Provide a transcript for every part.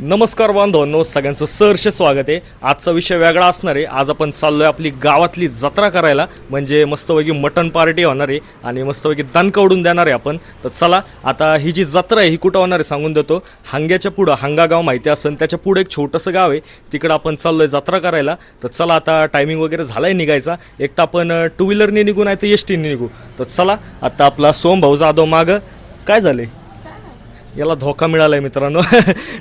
नमस्कार बांधवांनो, सगळ्यांचं सहर्ष स्वागत आहे. आजचा विषय वेगळा असणार आहे. आज आपण चाललोय आपली गावातली जत्रा करायला, म्हणजे मस्तपैकी मटन पार्टी होणार आहे आणि मस्तपैकी दणका उडून देणार आहे आपण. तर चला, आता ही जी जत्रा आहे ही कुठं होणार आहे सांगून देतो. हांग्याच्या पुढं, हांगा गाव माहिती असेल, त्याच्या पुढे एक छोटंसं गाव आहे, तिकडं आपण चाललोय जत्रा करायला. तर चला, आता टायमिंग वगैरे झालाय निघायचा. एक तर आपण टू व्हीलरने निघू, नाही तर एस टीने निघू. तर चला, आता आपला सोमभाऊ जाधव मागं. काय झाले याला धोका मिळालाय मित्रांनो.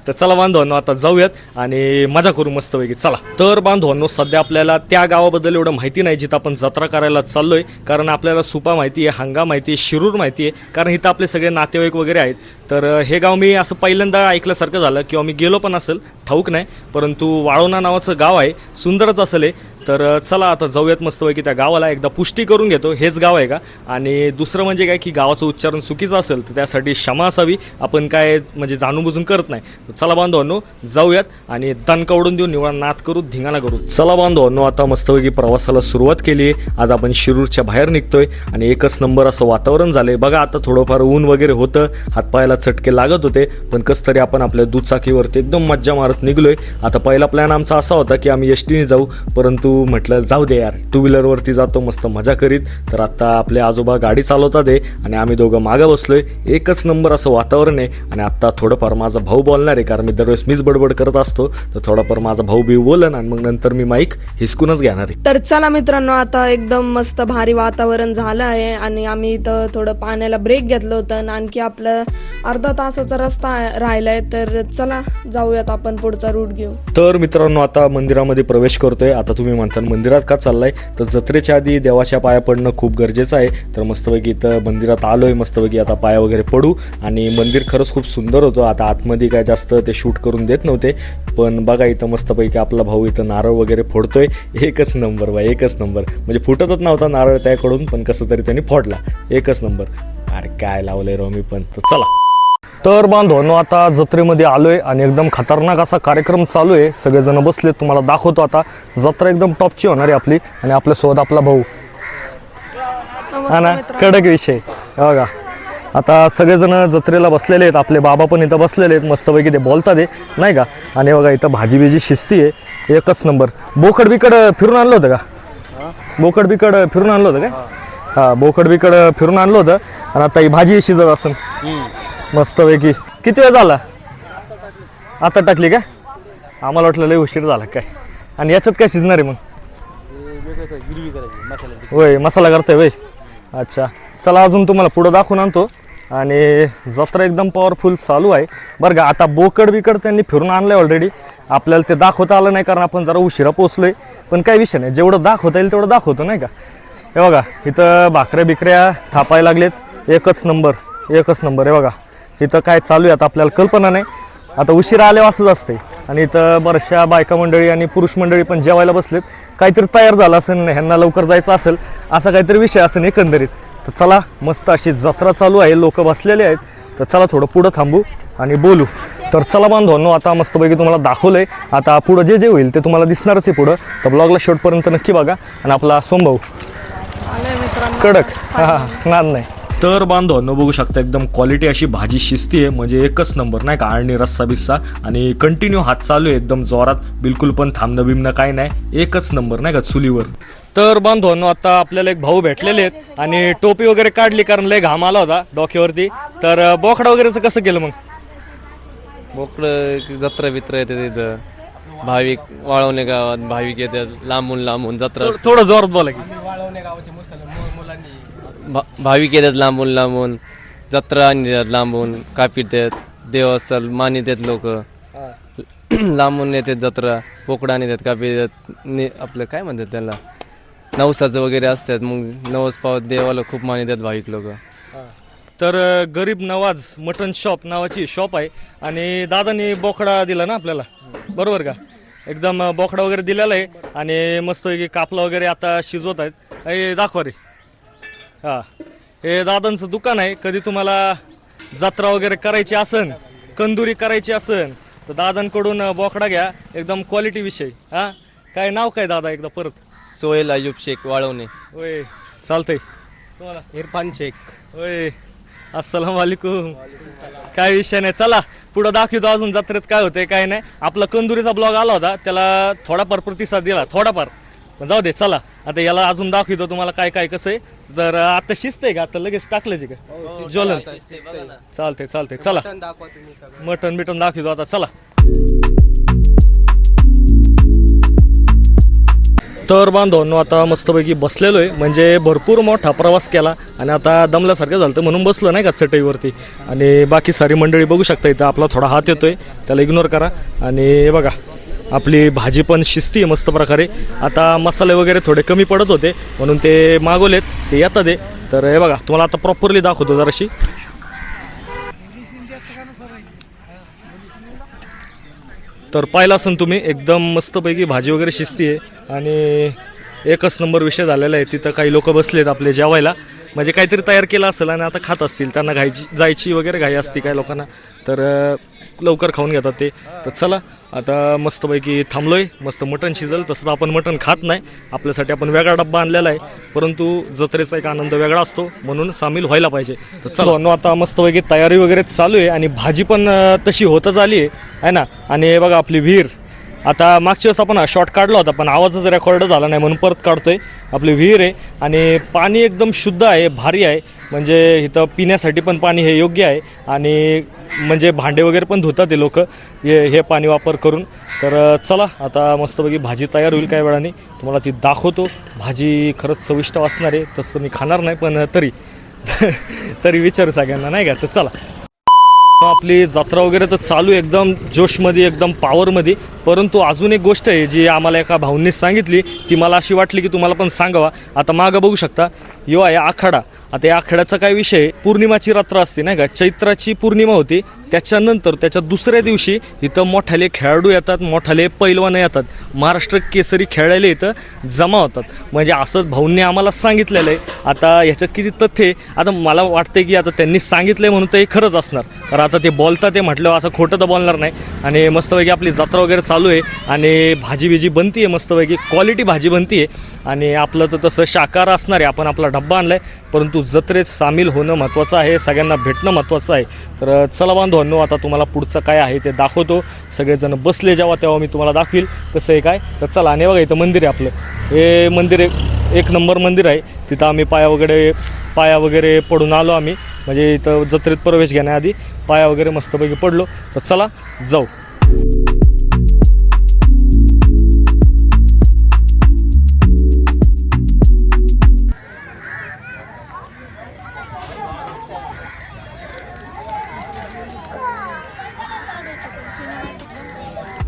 तर चला बांधवांनो, आता जाऊयात आणि मजा करू मस्तपैकी. चला तर बांधवांनो, सध्या आपल्याला त्या गावाबद्दल एवढं माहिती नाही जिथं आपण जत्रा करायला चाललोय. कारण आपल्याला सुपा माहिती आहे, हांगा माहिती आहे, शिरूर माहिती आहे, कारण इथं आपले सगळे नातेवाईक वगैरे आहेत. तर हे गाव मी असं पहिल्यांदा ऐकल्यासारखं झालं, किंवा मी गेलो पण असेल, ठाऊक नाही. परंतु वाळवणा नावाचं गाव आहे, सुंदरच असेल आहे. तर चला, आता जाऊयात मस्तपैकी त्या गावाला. एकदा पुष्टी करून घेतो हेच गाव आहे का. आणि दुसरं म्हणजे काय की गावाचं उच्चारण चुकीचं असेल तर त्यासाठी क्षमा असावी. आपण काय म्हणजे जाणून बुजून करत नाही. तर चला बांधवांनो, जाऊयात आणि दणका उडून देऊन निवडा नाद करू, धिंगाणा करू. चला बांधवांनो, आता मस्तपैकी प्रवासाला सुरुवात केली आहे. आज आपण शिरूरच्या बाहेर निघतोय आणि एकच नंबर असं वातावरण झालंय बघा. आता थोडंफार ऊन वगैरे होतं, हातपायाला चटके लागत होते, पण कसं तरी आपण आपल्या दुचाकीवरती एकदम मज्जा मारत निघलोय. आता पहिला प्लॅन आमचा असा होता की आम्ही एस टीने जाऊ, परंतु म्हटलं जाऊ दे यार, टू व्हीलरवरती जातो मस्त मजा करीत. तर आता आपले आजोबा गाडी चालवतात आहे आणि आम्ही दोघं मागं बसलोय. एकच नंबर असं वातावरण आहे. आणि आता थोडंफार माझा भाऊ बोलणार आहे, कारण मी दरवेळेस मीच बडबड करत असतो. तर थोडाफार माझा भाऊ बी बोलन आणि मग नंतर मी माईक हिसकूनच घेणार आहे. तर चला मित्रांनो, आता एकदम मस्त भारी वातावरण झालं आहे आणि आम्ही इथं थोडं पाण्याला ब्रेक घेतलं होतं आणि आणखी आपलं अर्धा तासाचा रस्ता राहिलाय. तर चला जाऊयात, आपण पुढचा रूट घेऊ. तर मित्रांनो, आता मंदिरामध्ये प्रवेश करतोय. आता तुम्ही म्हणता मंदिरात का चाललाय, तर जत्रेच्या आधी देवाच्या पाया पडणं खूप गरजेचं आहे. तर मस्तपैकी इथं मंदिरात आलोय, मस्तपैकी आता पाया वगैरे पडू. आणि मंदिर खरंच खूप सुंदर होतं. आता आतमध्ये काय जास्त ते शूट करून देत नव्हते, पण बघा इथं मस्तपैकी आपला भाऊ इथं नारळ वगैरे फोडतोय. एकच नंबर बाई, एकच नंबर. म्हणजे फुटतच नव्हता नारळ त्याकडून, पण कसं तरी त्यांनी फोडला. एकच नंबर. अरे काय लावलंय रो मी पण. तर चला, तर बांधवांनो, आता जत्रेमध्ये आलोय आणि एकदम खतरनाक असा कार्यक्रम चालू आहे. सगळेजण बसलेत, तुम्हाला दाखवतो. आता जत्रा एकदम टॉपची होणार आहे आपली. आणि आपल्यासोबत आपला भाऊ, हा ना, कडक विषय बघा. आता सगळेजण जत्रेला बसलेले आहेत. आपले बाबा पण इथं बसलेले आहेत, मस्तपैकी ते बोलतात आहे नाही का. आणि बघा इथं भाजी बिजी शिस्ती आहे, एकच नंबर. बोकड बिकड फिरून आणलं होतं का? बोकड बिकड फिरून आणलं होतं काय? हां, बोकड बिकड फिरून आणलं होतं. आणि आता ही भाजी शिजत असेल मस्तपैकी. किती वेळ झाला? आता टाकली का? आम्हाला वाटलं लय उशीर झाला काय. आणि याच्यात काय शिजणार आहे मग? होय, मसाला करतोय होय. अच्छा, चला अजून तुम्हाला पुढं दाखवून आणतो. आणि जत्रा एकदम पॉवरफुल चालू आहे बरं का. आता बोकड बिकड त्यांनी फिरून आणलंय ऑलरेडी. आपल्याला ते दाखवता आलं नाही, कारण आपण जरा उशिरा पोचलोय. पण काही विषय नाही, जेवढं दाखवता येईल तेवढं दाखवतो नाही का. हे बघा इथं भाकऱ्या बिकऱ्या थापायला लागलेत. एकच नंबर, एकच नंबर. हे बघा इथं काय चालू आहे आता आपल्याला कल्पना नाही. आता उशिरा आल्यावर असंच असते. आणि इथं बऱ्याचशा बायका मंडळी आणि पुरुष मंडळी पण जेवायला बसलेत. काहीतरी तयार झालं असेल, ह्यांना लवकर जायचं असेल, असा काहीतरी विषय असेल एकंदरीत. तर चला, मस्त अशी जत्रा चालू आहे, लोक बसलेले आहेत. तर चला थोडं पुढं थांबू आणि बोलू. तर चला बांधवांनो, आता मस्तपैकी तुम्हाला दाखवलंय. आता पुढं जे जे होईल ते तुम्हाला दिसणारच आहे पुढं. तर ब्लॉगला शेवटपर्यंत नक्की बघा. आणि आपला सोमभाऊ कडक, हां नाद नाही. तर बांधवांनो, बघू शकता एकदम क्वालिटी अशी भाजी शिजती आहे, म्हणजे एकच नंबर नाही का. आळणी रस्सा बिस्सा आणि कंटिन्यू हात चालू आहे एकदम जोरात, बिलकुल पण थांबणं बिमणं काय नाही. एकच नंबर नाही का चुलीवर. तर बांधवांनो, आता आपल्याला एक भाऊ भेटलेले आहेत आणि टोपी वगैरे काढली, कारण लय घाम आला होता डोक्यावरती. तर बोकडा वगैरेचं कसं केलं मग? बोकडं जत्रा बित्रा येते तिथं. भाविक वाळवणे गावात भाविक येतात लांबून लांबून. जत्रा थोडं जोरात बोला की. भाविक येतात लांबून लांबून. जत्रा आणतात लांबून, कापितात, देवस्थळ मानितात लोक. लांबून येतात जत्रा, बोकडा आणतात, कापितात. आपलं काय म्हणतात त्याला, नवसाचं वगैरे असतात. मग नवस पावत देवाला खूप मानितात भाविक लोक. तर गरीब नवाज मटन शॉप नावाची शॉप आहे. आणि दादानी बोकडा दिला ना आपल्याला, बरोबर का. एकदम बोकडा वगैरे दिलेला आहे आणि मस्त कापला वगैरे आता शिजवत आहेत. हे दाखवा रे. हां, हे दादांचं दुकान आहे. कधी तुम्हाला जत्रा वगैरे करायची असन, कंदुरी करायची असन, तर दादांकडून बोकडा घ्या, एकदम क्वालिटी विषय. हां, काय नाव काय दादा एकदा परत? सोहेल अयूब शेख वाळवणे. होय, चालतंय. इरफान शेख. होय, अस्सलाम वालेकुम. काय विषय नाही, चला पुढं दाखवतो अजून जत्रेत काय होतंय काय नाही. आपला कंदुरीचा ब्लॉग आला होता, त्याला थोडाफार प्रतिसाद दिला, थोडाफार. पण जाऊ दे, चला आता याला अजून दाखवतो तुम्हाला काय काय कसं आहे. तर आता शिस्त आहे का, आता लगेच टाकलंच आहे का ज्वलन? चालते चला, मटन बिटन दाखवतो आता, चला. तर बांधवांनो, आता मस्तपैकी बसलेलो आहे, म्हणजे भरपूर मोठा प्रवास केला आणि आता दमल्यासारखं झालं म्हणून बसलो नाही का चटईवरती. आणि बाकी सारी मंडळी बघू शकता, इथं आपला थोडा हात येतोय, त्याला इग्नोर करा. आणि हे बघा, आपली भाजी पण शिस्ती आहे मस्त प्रकारे. आता मसाले वगैरे थोडे कमी पडत होते म्हणून ते मागवलेत, ते येतात आहे. तर हे बघा, तुम्हाला आता प्रॉपरली दाखवतो जराशी. तर पाहिलं असून तुम्ही, एकदम मस्तपैकी भाजी वगैरे शिस्ती आहे आणि एकच नंबर विषय झालेला आहे. तिथं काही लोक बसलेत आपले जेवायला, म्हणजे काहीतरी तयार केलं असेल आणि आता खात असतील. त्यांना जायची वगैरे घाई असते काही लोकांना, तर लवकर खाऊन घेतात ते. तर चला आता मस्तपैकी थांबलोय, मस्त मटण शिजल. तसं आपण मटण खात नाही, आपल्यासाठी आपण वेगळा डब्बा आणलेला आहे, परंतु जत्रेचा एक आनंद वेगळा असतो म्हणून सामील व्हायला पाहिजे. तर चला आता मस्तपैकी तयारी वगैरे चालू आहे आणि भाजी पण तशी होतच आली आहे ना. आणि हे बघा आपली विहीर, आता मागच्या वेळेस आपण शॉट काढला होता पण आवाजच रेकॉर्ड झाला नाही म्हणून परत काढतोय. आपली विहीर आहे आणि पाणी एकदम शुद्ध आहे, भारी आहे. म्हणजे इथं पिण्यासाठी पण पाणी हे योग्य आहे आणि म्हणजे भांडे वगैरे पण धुतात ते लोक हे पाणी वापर करून. तर चला आता मस्तपैकी भाजी तयार होईल काही वेळाने, तुम्हाला ती दाखवतो. भाजी खरंच चविष्ट असणार आहे, तसं मी खाणार नाही पण तरी विचारू सगळ्यांना नाही का. तर चला, आपली जत्रा वगैरे तर चालू आहे एकदम जोशमध्ये, एकदम पॉवरमध्ये. परंतु अजून एक गोष्ट आहे जी आम्हाला एका भाऊंनीच सांगितली, ती मला अशी वाटली की तुम्हाला पण सांगावा. आता मागं बघू शकता, यो आहे आखाडा. आता या आखाड्याचा काय विषय, पौर्णिमाची रात्र असते नाही का, चैत्राची पौर्णिमा होती, त्याच्यानंतर त्याच्या दुसऱ्या दिवशी इथं मोठाले खेळाडू येतात, मोठाले पैलवान येतात, महाराष्ट्र केसरी खेळायला इथं जमा होतात. म्हणजे असंच भाऊंनी आम्हाला सांगितलेलं आहे. आता ह्याच्यात किती तथ्य आहे, आता मला वाटतं की आता त्यांनी सांगितलं म्हणून ते खरंच असणार. तर आता ते बोलतात ते म्हटलं असं खोटं तर बोलणार नाही. आणि मस्तपैकी आपली जत्रा वगैरे चालू आहे आणि भाजी बिजी बनती आहे, मस्तपैकी क्वालिटी भाजी बनती आहे. आणि आपलं तर तसं शाकाहार असणार आहे, आपण आपला डब्बा आणला आहे, परंतु जत्रेत सामील होणं महत्त्वाचं आहे, सगळ्यांना भेटणं महत्त्वाचं आहे. तर चला बांधवांनो, आता तुम्हाला पुढचं काय आहे ते दाखवतो. सगळेजण बसले जेव्हा तेव्हा मी तुम्हाला दाखवील कसं आहे काय. तर चला. आणि बघा इथं मंदिर आहे आपलं, हे मंदिर एक नंबर मंदिर आहे. तिथं आम्ही पाया वगैरे पडून आलो आम्ही, म्हणजे इथं जत्रेत प्रवेश घेण्याआधी पाया वगैरे मस्तपैकी पडलो. तर चला जाऊ.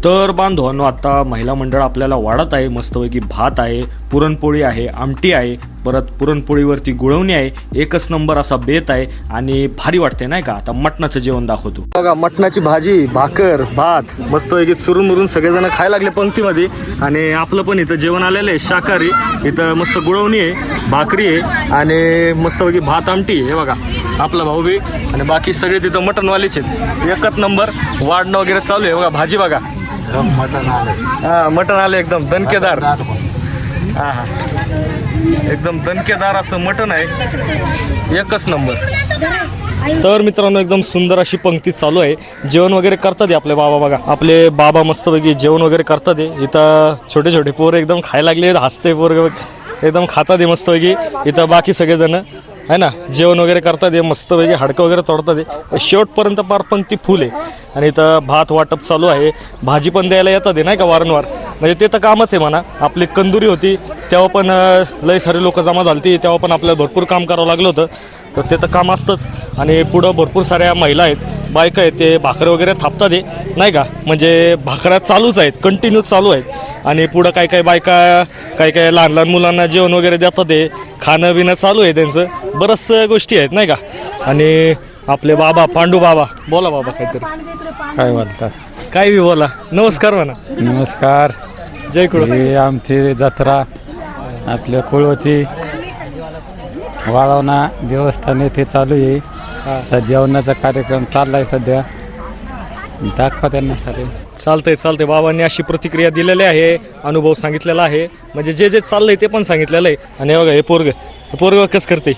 तर बांधवांनो, आता महिला मंडळ आपल्याला वाढत आहे. मस्तपैकी भात आहे, पुरणपोळी आहे, आमटी आहे, परत पुरणपोळीवरती गुळवणी आहे, एकच नंबर असा बेत आहे आणि भारी वाटते नाही का. आता मटणाचं जेवण दाखवतो. बघा, मटणाची भाजी, भाकर, भात मस्तपैकी चुरून मुरून सगळेजण खायला लागले पंक्तीमध्ये. आणि आपलं पण इथं जेवण आलेलं आहे शाकाहारी. इथं मस्त गुळवणी आहे, भाकरी आहे आणि मस्तपैकी भात आमटी. हे बघा आपला भाऊ बी आणि बाकी सगळे तिथं मटणवालेच आहेत. एकच नंबर वाढणं वगैरे चालू आहे. बघा भाजी बघा, मटण आले एकदम दणकेदार. हा एकदम दणकेदार असं मटण आहे, एकच नंबर. तर मित्रांनो, एकदम सुंदर अशी पंक्ती चालू आहे. जेवण वगैरे करतात आपले बाबा. बघा आपले बाबा मस्तपैकी जेवण वगैरे करतात. इथं छोटे छोटे पोरं एकदम खायला लागले, हसते पोरं एकदम खातात मस्तपैकी. इथं बाकी सगळेजण है ना जेवण वगैरे करतात, मस्तपैकी हाडकं वगैरे तोडतात. शेवटपर्यंत पार पंक्ती फुल आहे. आणि इथं भात वाटप चालू आहे, भाजी पण द्यायला येतात नाही का वारंवार. म्हणजे ते तर कामच आहे म्हणा. आपली कंदुरी होती तेव्हा पण लय सारे लोक जमा झालती, तेव्हा पण आपल्याला भरपूर काम करावं लागलं होतं. तर ते तर काम असतंच. आणि पुढं भरपूर साऱ्या महिला आहेत, बायका आहेत, ते भाकर वगैरे थापतात नाही का. म्हणजे भाकऱ्या चालूच आहेत, कंटिन्यू चालू आहेत. आणि पुढं काय बायका काय लहान लहान मुलांना जेवण वगैरे देतात, खाणं बिणं चालू आहे त्यांचं, बरंच गोष्टी आहेत नाही का. आणि आपले बाबा पांडू बाबा, बोला बाबा काहीतरी. काय बोलतात, काय बी बोला. नमस्कार म्हणा. नमस्कार. जय कुळ. ही आमची जत्रा आपल्या कुळवची वाळवणा देवस्थान येथे चालू आहे. तर जेवणाचा कार्यक्रम चाललाय सध्या, दाखवा त्यांना सारे. चालतंय. बाबांनी अशी प्रतिक्रिया दिलेली आहे, अनुभव सांगितलेला आहे, म्हणजे जे चाललंय ते पण सांगितलेलं आहे. आणि बघा हे पोरग कसं करते,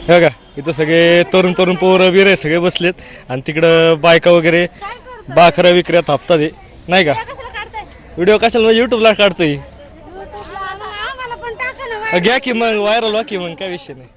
हे बघा इथं सगळे तरुण तरुण पोरं बिरे सगळे बसलेत आणि तिकडं बायका वगैरे बाकऱ्या विक्र्या थापतात हे नाही का. व्हिडिओ कशाला युट्यूबला काढतोय. घ्या की मग व्हायरल व्हा की मग काय विषय नाही.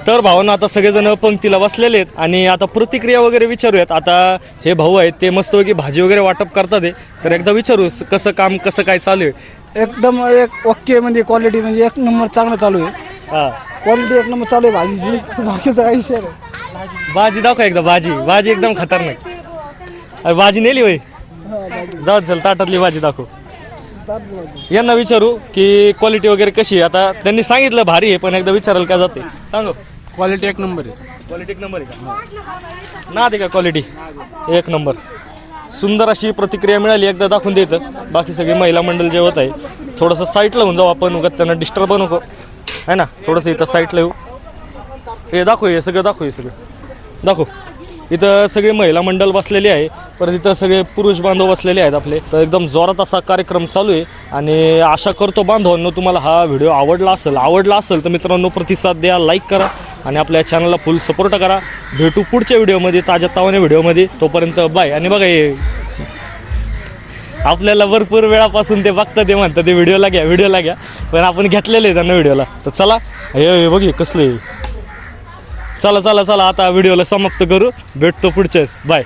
तर भावांना आता सगळेजण पंक्तीला बसलेले आहेत आणि आता प्रतिक्रिया वगैरे विचारूयात. आता हे भाऊ आहेत ते मस्तपैकी भाजी वगैरे वाटप करतात आहे, तर एकदा विचारू कसं काम कसं काय चालू आहे. एकदम एक ओके म्हणजे क्वालिटी म्हणजे एक नंबर चांगलं चालू आहे. हां क्वालिटी एक नंबर चालू आहे भाजीची. बाकीचा काही विषय नाही. भाजी दाखव एकदा. भाजी एकदम खतरनाक. अरे भाजी नेली होय. जाऊ चल ताटातली भाजी दाखव. यांना विचारू की क्वालिटी वगैरे कशी आहे. आता त्यांनी सांगितलं भारी आहे, पण एकदा विचारायला काय जाते सांगू. क्वालिटी एक नंबर आहे. क्वालिटी एक नंबर आहे का ना दे का क्वालिटी एक नंबर. सुंदर अशी प्रतिक्रिया मिळाली. एकदा दाखवून देतं. बाकी सगळे महिला मंडळ जे होत आहे थोडंसं साईटला होऊन जाऊ आपण. उगाच त्यांना डिस्टर्ब नको आहे ना. थोडंसं इथं साईटला येऊ. हे दाखव. हे सगळं दाखव. इथं सगळे महिला मंडळ बसलेले आहे, परत इथं सगळे पुरुष बांधव बसलेले आहेत आपले. तर एकदम जोरात असा कार्यक्रम चालू आहे आणि आशा करतो बांधवांनो तुम्हाला हा व्हिडिओ आवडला असेल तर मित्रांनो प्रतिसाद द्या, लाईक करा आणि आपल्या चॅनलला फुल सपोर्ट करा. भेटू पुढच्या व्हिडिओमध्ये ताज्या तावाने व्हिडिओमध्ये. तोपर्यंत बाय. आणि बघा हे आपल्याला भरपूर वेळापासून ते बघतं ते म्हणतं ते व्हिडिओला घ्या पण आपण घेतलेलं आहे त्यांना व्हिडिओला. तर चला हे बघ कसले. चला आता व्हिडिओला समाप्त करू. भेटतो पुढच्याच. बाय.